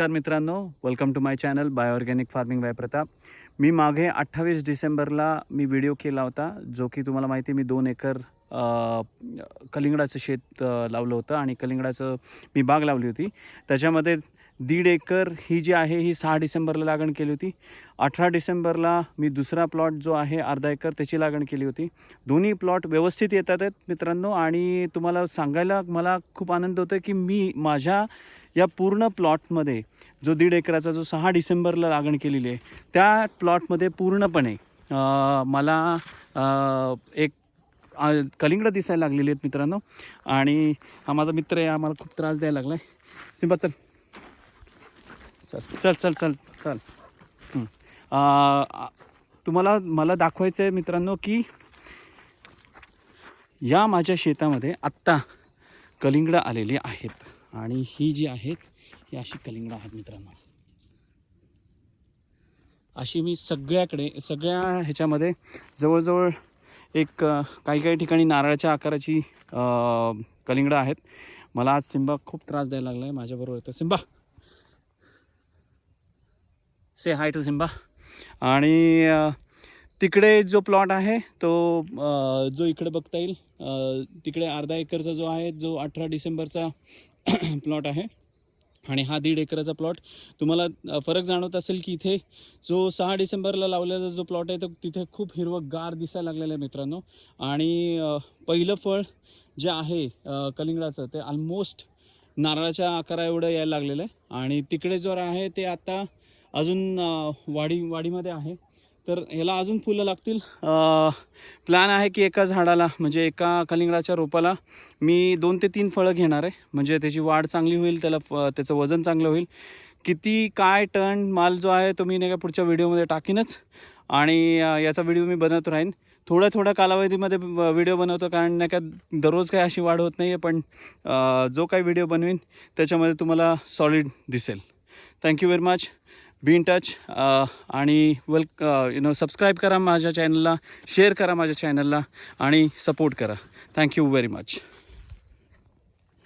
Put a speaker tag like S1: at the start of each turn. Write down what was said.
S1: नमस्कार मित्रांनो, welcome to my channel by organic farming by Pratap. मी मागे 28 डिसेंबरला मी व्हिडिओ केला होता, जो की तुम्हाला माहिती आहे मी 2 एकर कलिंगडाचं शेत लावलं होतं आणि कलिंगडाचं मी बाग लावली होती. त्याच्यामध्ये 1.5 एकर ही जी आहे ही 6 डिसेंबरला लागण केली होती. 18 डिसेंबरला मी दुसरा प्लॉट जो आहे अर्धा एकर त्याची लागण केली होती. दोन्ही प्लॉट व्यवस्थित येतात आहेत मित्रांनो, आणि तुम्हाला सांगायला मला खूप आनंद होतो की मी माझ्या या पूर्ण प्लॉटमध्ये जो 1.5 एकराचा जो 6 डिसेंबरला लागण केलेली आहे त्या प्लॉटमध्ये पूर्णपणे मला एक कलिंगडं दिसायला लागलेली आहेत मित्रांनो. आणि हा माझा मित्र आहे, आम्हाला खूप त्रास द्यायला लागला आहे. सिंबा चल चल चल चल चल चल. तुम्हाला मला दाखवायचं आहे मित्रांनो की या माझ्या शेतामध्ये आत्ता कलिंगडं आलेली आहेत आणि ही जी आहेत ही अशी कलिंगडं आहेत मित्रांनो. अशी मी सगळ्या ह्याच्यामध्ये जवळजवळ एक काही ठिकाणी नारळाच्या आकाराची कलिंगडं आहेत. मला आज सिंबा खूप त्रास द्यायला लागला आहे. माझ्याबरोबर येतो Simba, say hi to Simba. आणि तिकडे जो प्लॉट आहे तो जो इकडे बघता येईल तिकडे अर्धा एकरचा जो आहे जो 18 डिसेंबरचा प्लॉट आहे आणि हा 1.5 एकराचा प्लॉट. तुम्हाला फरक जाणवत असेल की इथे जो 6 डिसेंबरला लावलेला जो प्लॉट आहे तो तिथे खूप हिरवंगार दिसायला लागलेलं आहे मित्रांनो. आणि पहिलं फळ जे आहे कलिंगडाचं ते ऑलमोस्ट नारळाच्या आकारा एवढं यायला लागलेलं आहे. आणि तिकडे जो आहे ते आता अजून वाढीमध्ये आहे, तर ह्याला अजून फुलं लागतील. प्लॅन आहे की एका झाडाला म्हणजे एका कलिंगडाच्या रोपाला मी 2 ते 3 फळं घेणार आहे, म्हणजे त्याची वाढ चांगली होईल, त्याचं वजन चांगलं होईल. किती काय टन माल जो आहे तो मी नाही का पुढच्या व्हिडिओमध्ये टाकीनच, आणि याचा व्हिडिओ मी बनवत राहीन. थोड्या कालावधीमध्ये व्हिडिओ बनवतो, कारण नाही का दररोज काही अशी वाढ होत नाही आहे, पण जो काही व्हिडिओ बनवीन त्याच्यामध्ये तुम्हाला सॉलिड दिसेल. Thank you very much. Be in touch. आणि सबस्क्राईब करा माझ्या चॅनलला, शेअर करा माझ्या चॅनलला आणि सपोर्ट करा. Thank you very much.